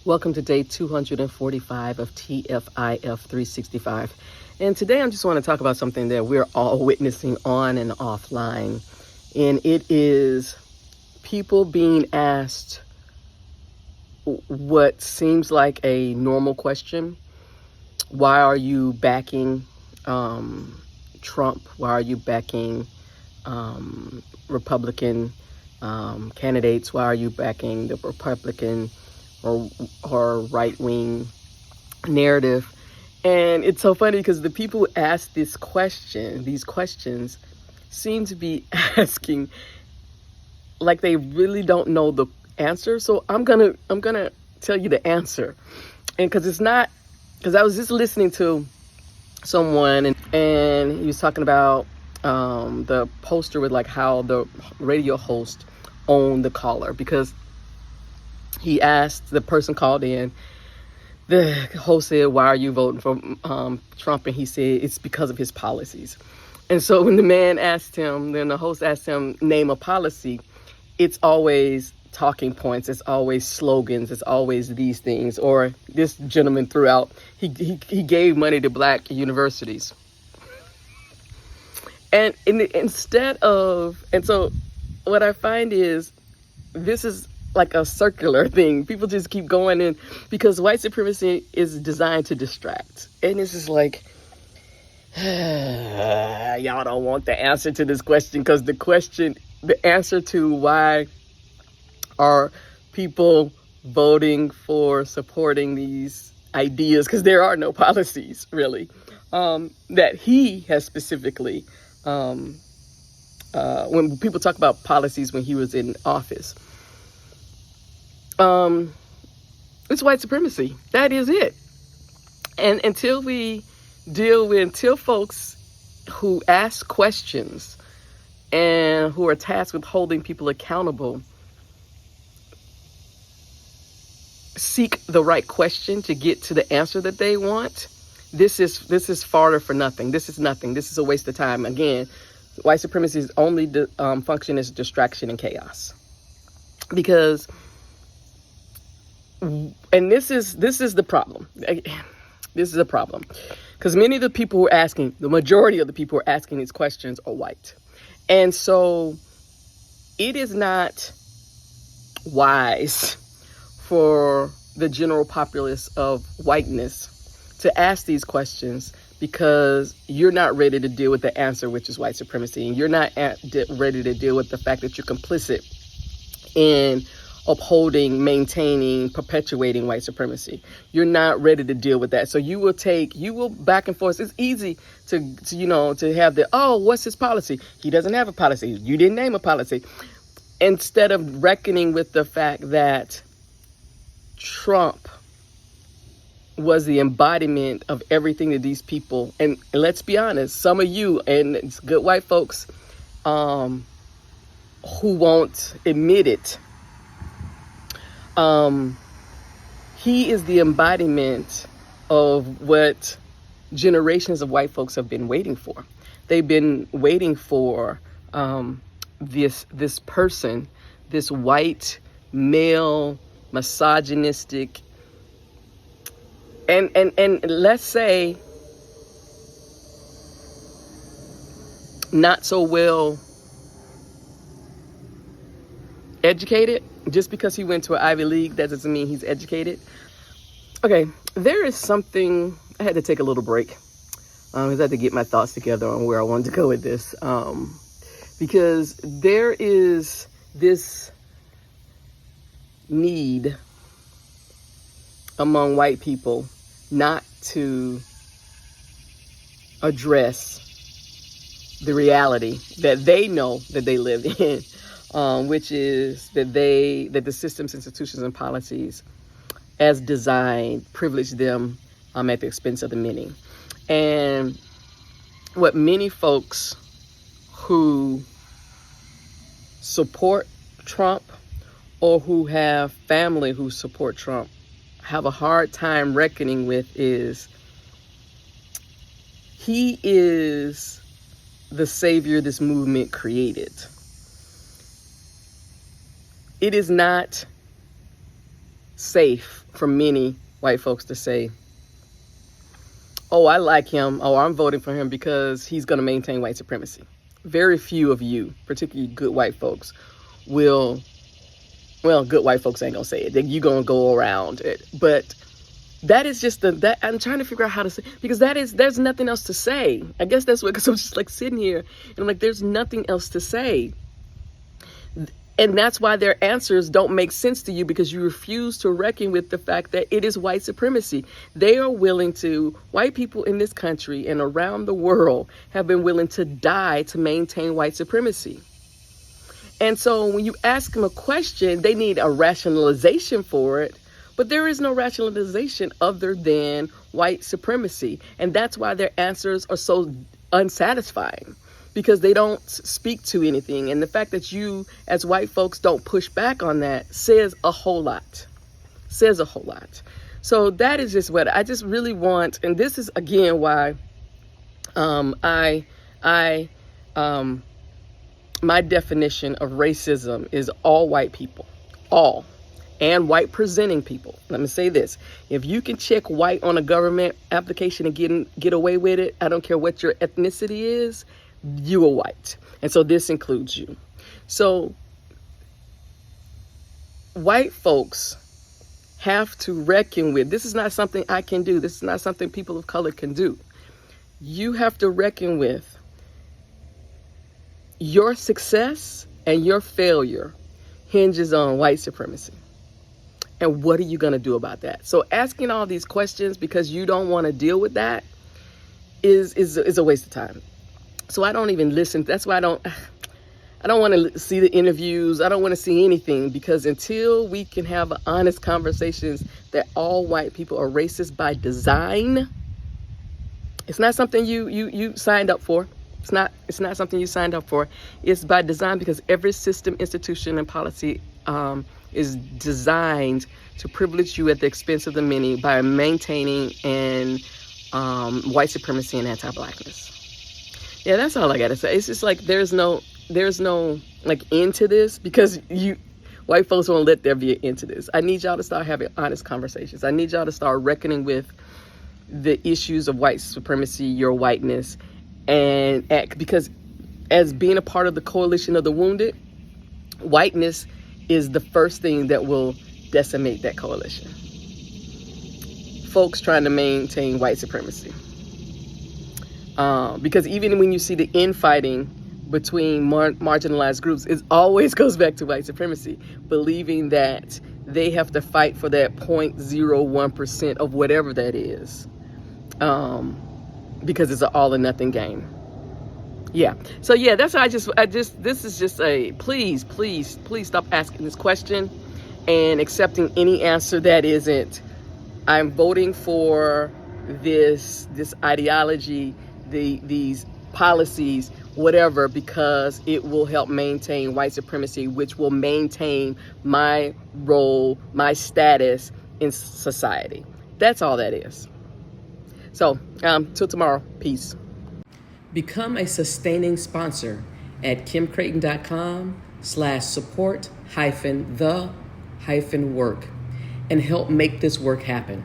Welcome to day 245 of TFIF 365. And today I just want to talk about something that we're all witnessing on and offline. And it is people being asked what seems like a normal question. Why are you backing Trump? Why are you backing Republican candidates? Why are you backing the Republican or right-wing narrative? And it's so funny because the people who ask these questions seem to be asking like they really don't know the answer. So I'm gonna tell you the answer. And because I was just listening to someone and he was talking about the poster with like how the radio host owned the caller, because he asked, the person called in, the host said, why are you voting for Trump? And he said, it's because of his policies. And so when the man asked him, then the host asked him, name a policy, it's always talking points, it's always slogans, it's always these things. Or this gentleman threw out, he gave money to black universities. And so what I find is this is like a circular thing. People just keep going in because white supremacy is designed to distract. And it's just like, y'all don't want the answer to this question, because the answer to why are people voting for supporting these ideas, because there are no policies really, that he has specifically, when people talk about policies when he was in office, it's white supremacy. That is it. And until folks who ask questions and who are tasked with holding people accountable seek the right question to get to the answer that they want, this is fodder for nothing. This is nothing. This is a waste of time. Again, white supremacy's only function is distraction and chaos. Because, and this is the problem. This is a problem. Because many of the people who are asking, the majority of the people who are asking these questions are white. And so it is not wise for the general populace of whiteness to ask these questions, because you're not ready to deal with the answer, which is white supremacy. And you're not ready to deal with the fact that you're complicit in upholding, maintaining, perpetuating white supremacy. You're not ready to deal with that. So you will back and forth. It's easy to have what's his policy? He doesn't have a policy. You didn't name a policy. Instead of reckoning with the fact that Trump was the embodiment of everything that these people, and let's be honest, some of you, and it's good white folks who won't admit it, he is the embodiment of what generations of white folks have been waiting for. They've been waiting for this person, this white male, misogynistic, and let's say not so well educated. Just because he went to an Ivy League, that doesn't mean he's educated. Okay, there is something, I had to take a little break. I had to get my thoughts together on where I wanted to go with this. Because there is this need among white people not to address the reality that they know that they live in, which is that the systems, institutions, and policies as designed privilege them at the expense of the many. And what many folks who support Trump or who have family who support Trump have a hard time reckoning with is he is the savior this movement created. It is not safe for many white folks to say, oh, I like him, oh, I'm voting for him because he's going to maintain white supremacy. Very few of you, particularly good white folks, will, well, good white folks ain't going to say it. You're going to go around it. But that is just that I'm trying to figure out how to say, because there's nothing else to say. I guess that's what, because I'm just like sitting here and I'm like, there's nothing else to say. And that's why their answers don't make sense to you, because you refuse to reckon with the fact that it is white supremacy. They are willing to, white people in this country and around the world have been willing to die to maintain white supremacy. And so when you ask them a question, they need a rationalization for it, but there is no rationalization other than white supremacy. And that's why their answers are so unsatisfying, because they don't speak to anything. And the fact that you, as white folks, don't push back on that says a whole lot. Says a whole lot. So that is just what I just really want. And this is, again, why my definition of racism is all white people. All. And white presenting people. Let me say this. If you can check white on a government application and get away with it, I don't care what your ethnicity is, you are white. And so this includes you. So white folks have to reckon with, this is not something I can do. This is not something people of color can do. You have to reckon with your success and your failure hinges on white supremacy. And what are you going to do about that? So asking all these questions because you don't want to deal with that is a waste of time. So I don't even listen. That's why I don't want to see the interviews. I don't want to see anything, because until we can have honest conversations that all white people are racist by design, it's not something you signed up for. It's not something you signed up for. It's by design, because every system, institution, and policy is designed to privilege you at the expense of the many by maintaining white supremacy and anti-blackness. Yeah, that's all I gotta say. It's just like there's no like end to this, because white folks won't let there be an end to this. I need y'all to start having honest conversations. I need y'all to start reckoning with the issues of white supremacy, your whiteness, and act, because as being a part of the coalition of the wounded, whiteness is the first thing that will decimate that coalition. Folks trying to maintain white supremacy. Because even when you see the infighting between marginalized groups, it always goes back to white supremacy, believing that they have to fight for that 0.01% of whatever that is, because it's an all or nothing game. Yeah. So yeah, that's why this is just a please stop asking this question and accepting any answer that isn't, I'm voting for this ideology, these policies, whatever, because it will help maintain white supremacy, which will maintain my role, my status in society. That's all that is. So, till tomorrow, peace. Become a sustaining sponsor at kimcreighton.com/support-the-work and help make this work happen.